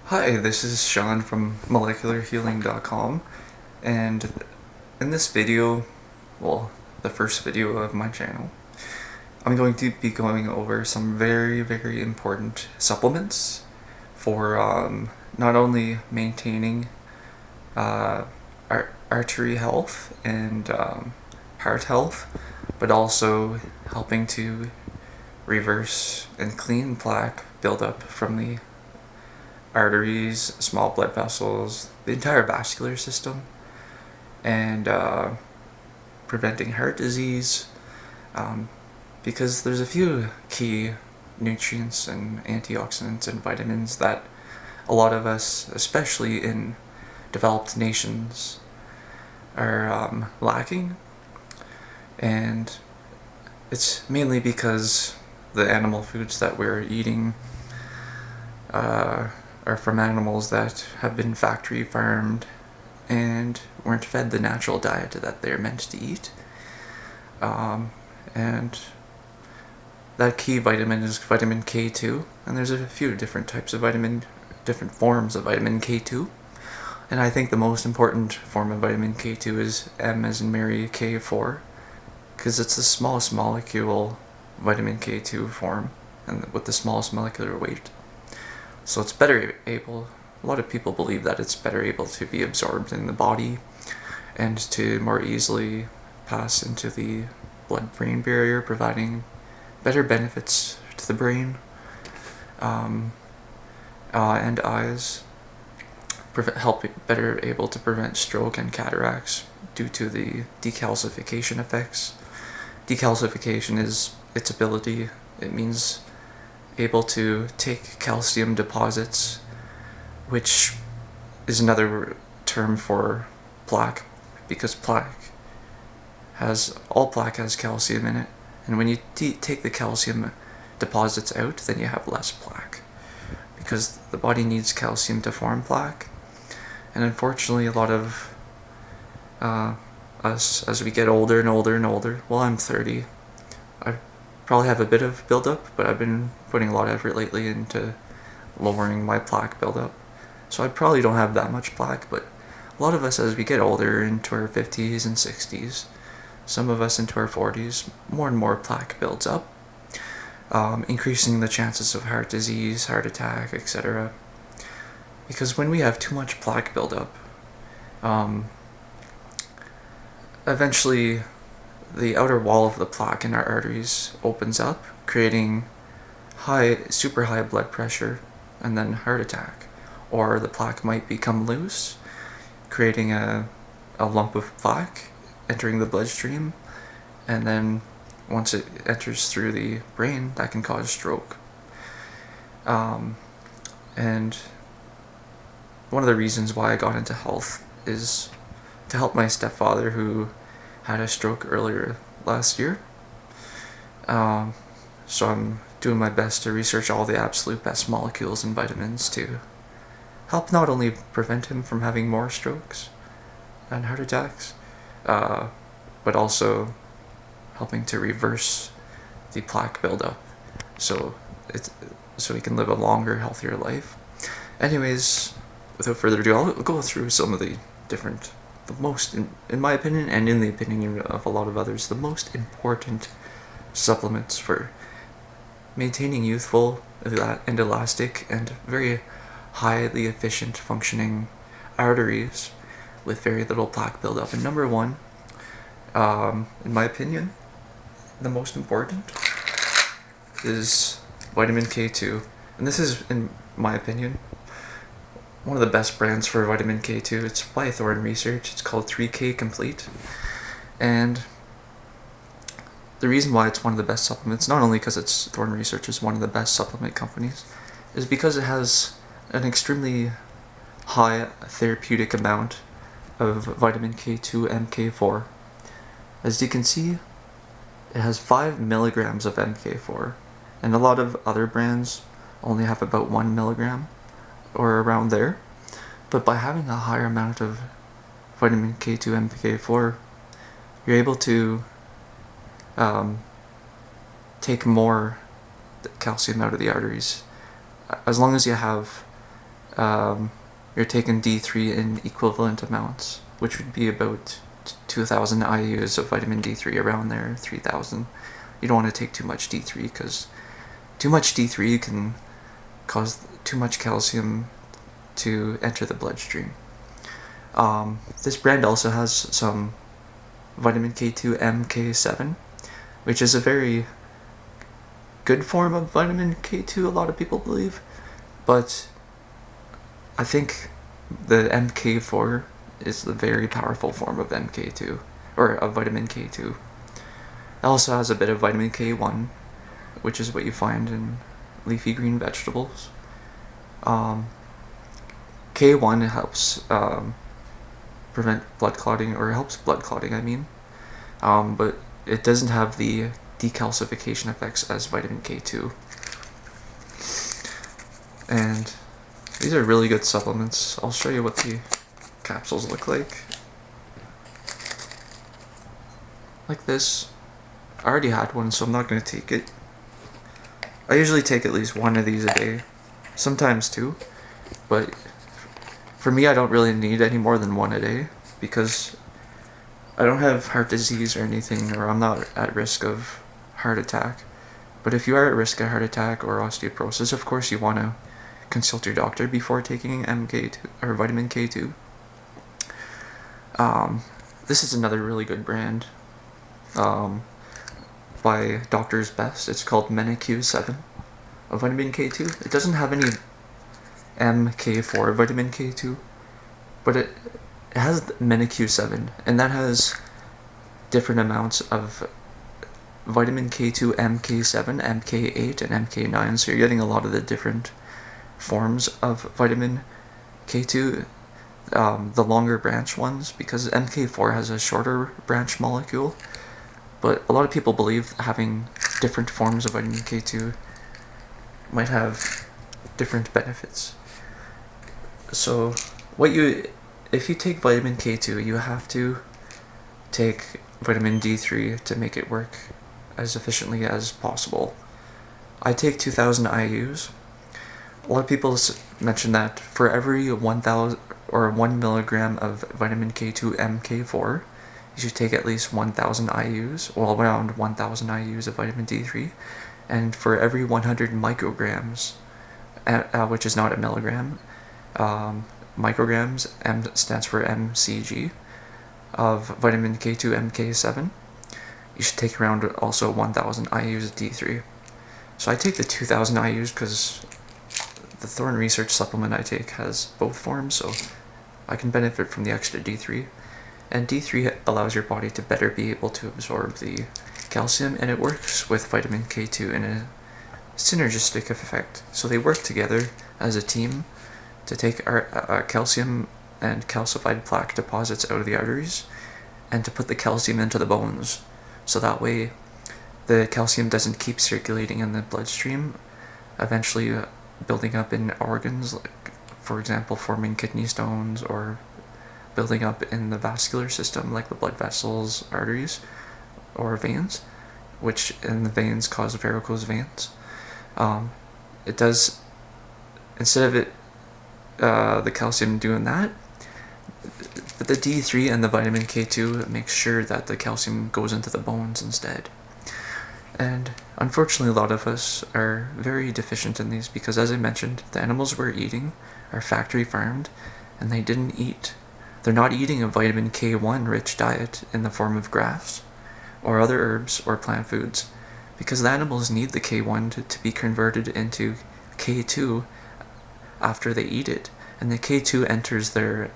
Hi, this is Sean from molecularhealing.com, and in this video, well, the first video of my channel, I'm going to be going over some very important supplements for not only maintaining artery health and heart health, but also helping to reverse and clean plaque buildup from the arteries, small blood vessels, the entire vascular system, and preventing heart disease, because there's a few key nutrients and antioxidants and vitamins that a lot of us, especially in developed nations, are lacking, and it's mainly because the animal foods that we're eating are from animals that have been factory farmed and weren't fed the natural diet that they're meant to eat. And that key vitamin is vitamin K2, and there's a few different types of different forms of vitamin K2. And I think the most important form of vitamin K2 is M as in Mary K4, because it's the smallest molecule vitamin K2 form and with the smallest molecular weight. So it's better able, a lot of people believe that it's better able to be absorbed in the body and to more easily pass into the blood-brain barrier, providing better benefits to the brain and eyes, better able to prevent stroke and cataracts due to the decalcification effects. Decalcification is its ability, it means able to take calcium deposits, which is another term for plaque, because all plaque has calcium in it, and when you take the calcium deposits out, then you have less plaque, because the body needs calcium to form plaque. And unfortunately, a lot of us, as we get older and older, well, I'm 30, I probably have a bit of buildup, but I've been putting a lot of effort lately into lowering my plaque buildup. So I probably don't have that much plaque, but a lot of us, as we get older, into our 50s and 60s, some of us into our 40s, more and more plaque builds up, increasing the chances of heart disease, heart attack, etc. Because when we have too much plaque buildup, eventually the outer wall of the plaque in our arteries opens up, creating super high blood pressure and then heart attack. Or the plaque might become loose, creating a lump of plaque entering the bloodstream, and then once it enters through the brain, that can cause stroke. And one of the reasons why I got into health is to help my stepfather, who had a stroke earlier last year. So I'm doing my best to research all the absolute best molecules and vitamins to help not only prevent him from having more strokes and heart attacks, but also helping to reverse the plaque buildup, so he can live a longer, healthier life. Anyways, without further ado, I'll go through some of the most, in my opinion, and in the opinion of a lot of others, the most important supplements for maintaining youthful and elastic and very highly efficient functioning arteries with very little plaque buildup. And number one, in my opinion, the most important is vitamin K2. And this is, in my opinion, one of the best brands for vitamin K2. It's by Thorne Research. It's called 3K Complete. And the reason why it's one of the best supplements, not only because it's Thorne Research is one of the best supplement companies, is because it has an extremely high therapeutic amount of vitamin K2 MK4. As you can see, it has 5 milligrams of MK4, and a lot of other brands only have about 1 milligram or around there. But by having a higher amount of vitamin K2 MK4, you're able to take more calcium out of the arteries. As long as you have you're taking D3 in equivalent amounts, which would be about 2,000 IUs of vitamin D3, around there, 3,000. You don't want to take too much D3 because too much D3 can cause too much calcium to enter the bloodstream. This brand also has some vitamin K2 MK7, which is a very good form of vitamin K2, a lot of people believe, but I think the MK4 is the very powerful form of MK2, or of vitamin K2. It also has a bit of vitamin K1, which is what you find in leafy green vegetables. K1 helps prevent blood clotting, or helps blood clotting, I mean, but it doesn't have the decalcification effects as vitamin K2. And these are really good supplements. I'll show you what the capsules look like. Like this. I already had one, so I'm not going to take it. I usually take at least one of these a day, sometimes two, but for me I don't really need any more than one a day because I don't have heart disease or anything, or I'm not at risk of heart attack. But if you are at risk of heart attack or osteoporosis, of course you want to consult your doctor before taking MK2 or vitamin K2. This is another really good brand by Doctor's Best. It's called MenQ7 of vitamin K2. It doesn't have any MK4 vitamin K2, but it has MenQ7, and that has different amounts of vitamin K2, MK7, MK8, and MK9, so you're getting a lot of the different forms of vitamin K2, the longer branch ones, because MK4 has a shorter branch molecule, but a lot of people believe having different forms of vitamin K2 might have different benefits. So if you take vitamin K2, you have to take vitamin D3 to make it work as efficiently as possible. I take 2,000 IUs. A lot of people mention that for every 1,000 or 1 milligram of vitamin K2 MK4, you should take at least 1,000 IUs, or around 1,000 IUs of vitamin D3, and for every 100 micrograms, which is not a milligram, micrograms, M stands for mcg, of vitamin K2 MK7, you should take around also 1,000 IUs of D3. So I take the 2,000 IUs because the Thorne research supplement I take has both forms, so I can benefit from the extra D3. And D3 allows your body to better be able to absorb the calcium, and it works with vitamin K2 in a synergistic effect. So they work together as a team to take our calcium and calcified plaque deposits out of the arteries and to put the calcium into the bones. So that way the calcium doesn't keep circulating in the bloodstream, eventually building up in organs, like, for example, forming kidney stones, or building up in the vascular system, like the blood vessels, arteries, or veins, which in the veins cause varicose veins. It does, instead of it, the calcium doing that, but the D3 and the vitamin K2 makes sure that the calcium goes into the bones instead. And unfortunately, a lot of us are very deficient in these because, as I mentioned, the animals we're eating are factory farmed, and they didn't eat. They're not eating a vitamin K1 rich diet in the form of grass or other herbs or plant foods, because the animals need the K1 to be converted into K2 after they eat it, and the K2 enters their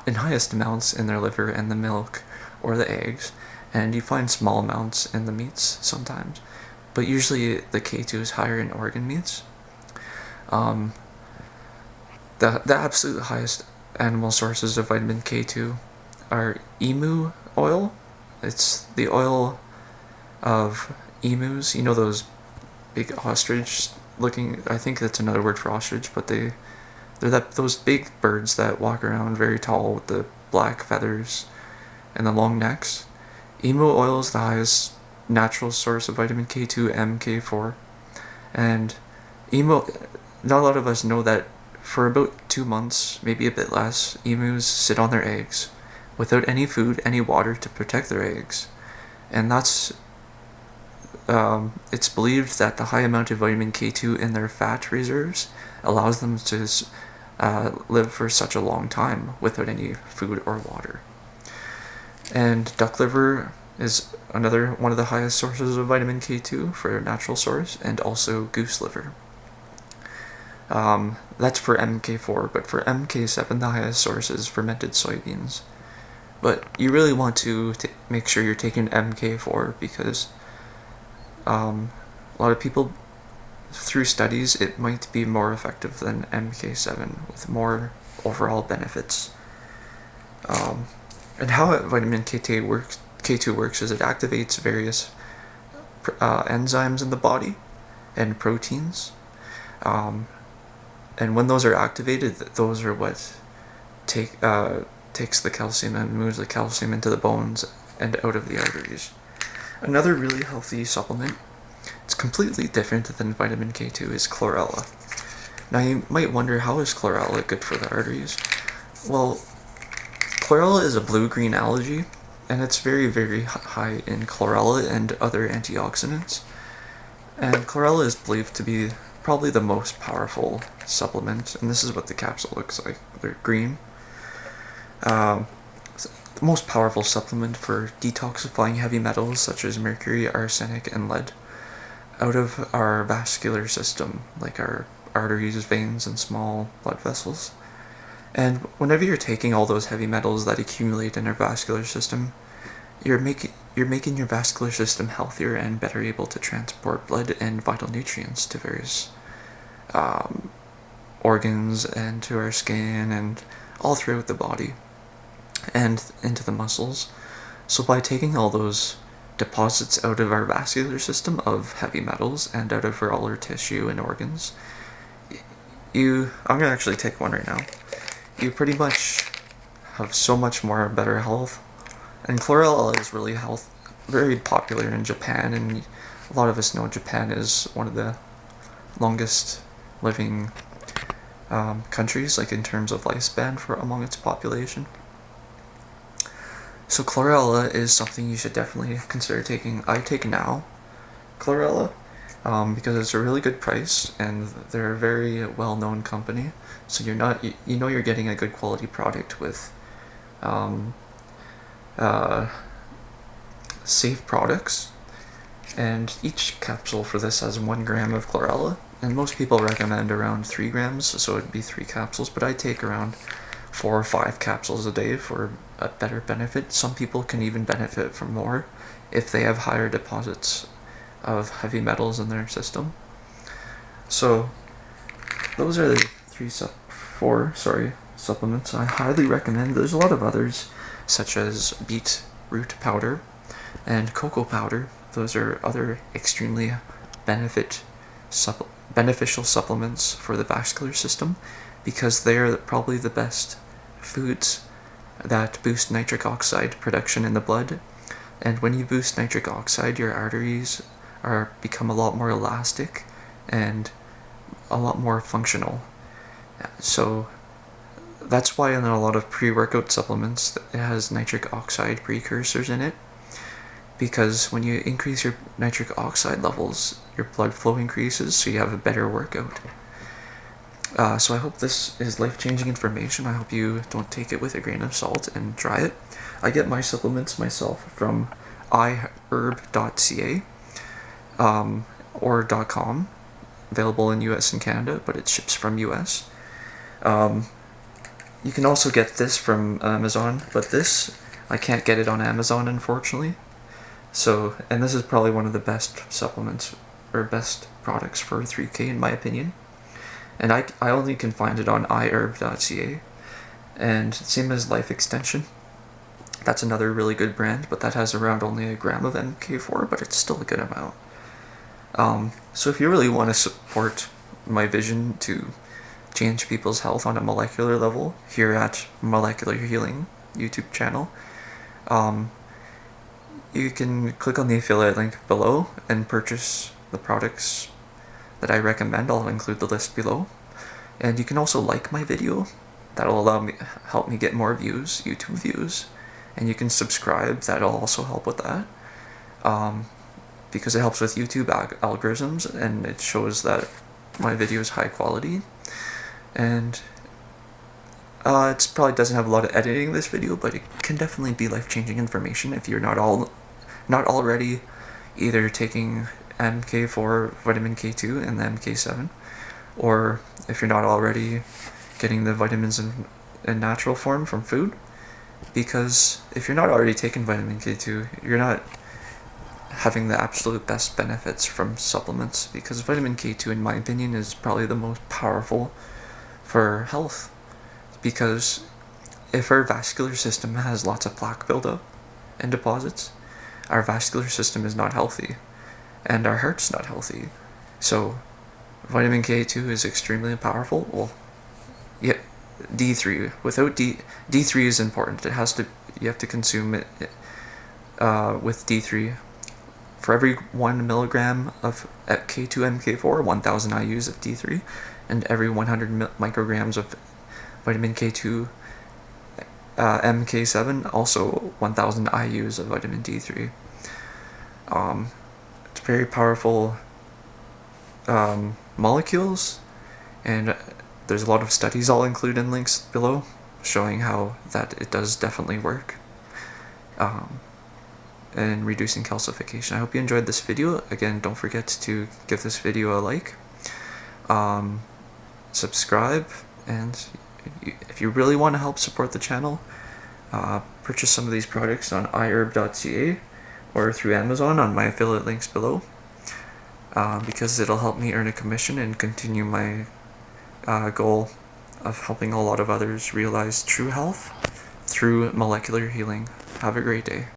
in highest amounts in their liver and the milk or the eggs, and you find small amounts in the meats sometimes, but usually the K2 is higher in organ meats. The absolute highest animal sources of vitamin K2 are emu oil. It's the oil of emus, you know, those big ostrich looking, I think that's another word for ostrich, but they're those big birds that walk around very tall with the black feathers and the long necks. Emu oil is the highest natural source of vitamin K2 MK4, and not a lot of us know that for about 2 months, maybe a bit less, emus sit on their eggs without any food, any water to protect their eggs. And it's believed that the high amount of vitamin K2 in their fat reserves allows them to live for such a long time without any food or water. And duck liver is another one of the highest sources of vitamin K2 for a natural source, and also goose liver. That's for MK4, but for MK7 the highest source is fermented soybeans. But you really want to make sure you're taking MK4 because a lot of people, through studies, it might be more effective than MK7 with more overall benefits. And how vitamin K2 works is it activates various enzymes in the body and proteins. And when those are activated, those are what takes the calcium and moves the calcium into the bones and out of the arteries. Another really healthy supplement, it's completely different than vitamin K2, is chlorella. Now you might wonder, how is chlorella good for the arteries? Well, chlorella is a blue-green algae, and it's very, very high in chlorella and other antioxidants. And chlorella is believed to be probably the most powerful supplement, and this is what the capsule looks like. They're green. The most powerful supplement for detoxifying heavy metals such as mercury, arsenic, and lead out of our vascular system, like our arteries, veins, and small blood vessels. And whenever you're taking all those heavy metals that accumulate in our vascular system, you're making your vascular system healthier and better able to transport blood and vital nutrients to various organs and to our skin and all throughout the body and into the muscles. So by taking all those deposits out of our vascular system of heavy metals and out of all our tissue and organs, I'm going to actually take one right now. You pretty much have so much more better health. And chlorella is really very popular in Japan, and a lot of us know Japan is one of the longest living countries, like in terms of lifespan among its population. So chlorella is something you should definitely consider taking. I take now chlorella because it's a really good price, and they're a very well-known company. So you're getting a good quality product with safe products. And each capsule for this has 1 gram of chlorella, and most people recommend around 3 grams, so it'd be 3 capsules, but I take around 4 or 5 capsules a day for a better benefit. Some people can even benefit from more if they have higher deposits of heavy metals in their system. So those are the 4 supplements I highly recommend. There's a lot of others, such as beet root powder and cocoa powder. Those are other extremely beneficial supplements for the vascular system because they are probably the best foods that boost nitric oxide production in the blood. And when you boost nitric oxide, your arteries become a lot more elastic and a lot more functional. So that's why in a lot of pre-workout supplements it has nitric oxide precursors in it, because when you increase your nitric oxide levels, your blood flow increases, so you have a better workout. So I hope this is life-changing information. I hope you don't take it with a grain of salt and try it. I get my supplements myself from iherb.ca or .com, available in US and Canada, but it ships from US. You can also get this from Amazon, but this, I can't get it on Amazon, unfortunately. So, and this is probably one of the best supplements, or best products for 3K in my opinion. And I only can find it on iherb.ca. And same as Life Extension. That's another really good brand, but that has around only 1 gram of MK4, but it's still a good amount. So if you really want to support my vision to change people's health on a molecular level here at Molecular Healing YouTube channel, you can click on the affiliate link below and purchase the products that I recommend. I'll include the list below. And you can also like my video. That'll help me get more views, YouTube views. And you can subscribe. That'll also help with that. Because it helps with YouTube algorithms, and it shows that my video is high quality. And it probably doesn't have a lot of editing this video, but it can definitely be life-changing information if you're not already either taking MK4, vitamin K2, and the MK7, or if you're not already getting the vitamins in natural form from food. Because if you're not already taking vitamin K2, you're not having the absolute best benefits from supplements, because vitamin K2, in my opinion, is probably the most powerful for health. Because if our vascular system has lots of plaque buildup and deposits, our vascular system is not healthy, and our heart's not healthy. So vitamin K2 is extremely powerful. Well, yeah, D3. Without D3 is important. You have to consume it with D3. For every 1 milligram of K2 and K4, 1000 IUs of D3, and every 100 micrograms of vitamin K2 MK7, also 1000 IUs of vitamin D3. It's very powerful molecules, and there's a lot of studies I'll include in links below showing how that it does definitely work in reducing calcification. I hope you enjoyed this video. Again, don't forget to give this video a like, subscribe, and if you really want to help support the channel, purchase some of these products on iherb.ca or through Amazon on my affiliate links below, because it'll help me earn a commission and continue my goal of helping a lot of others realize true health through molecular healing. Have a great day.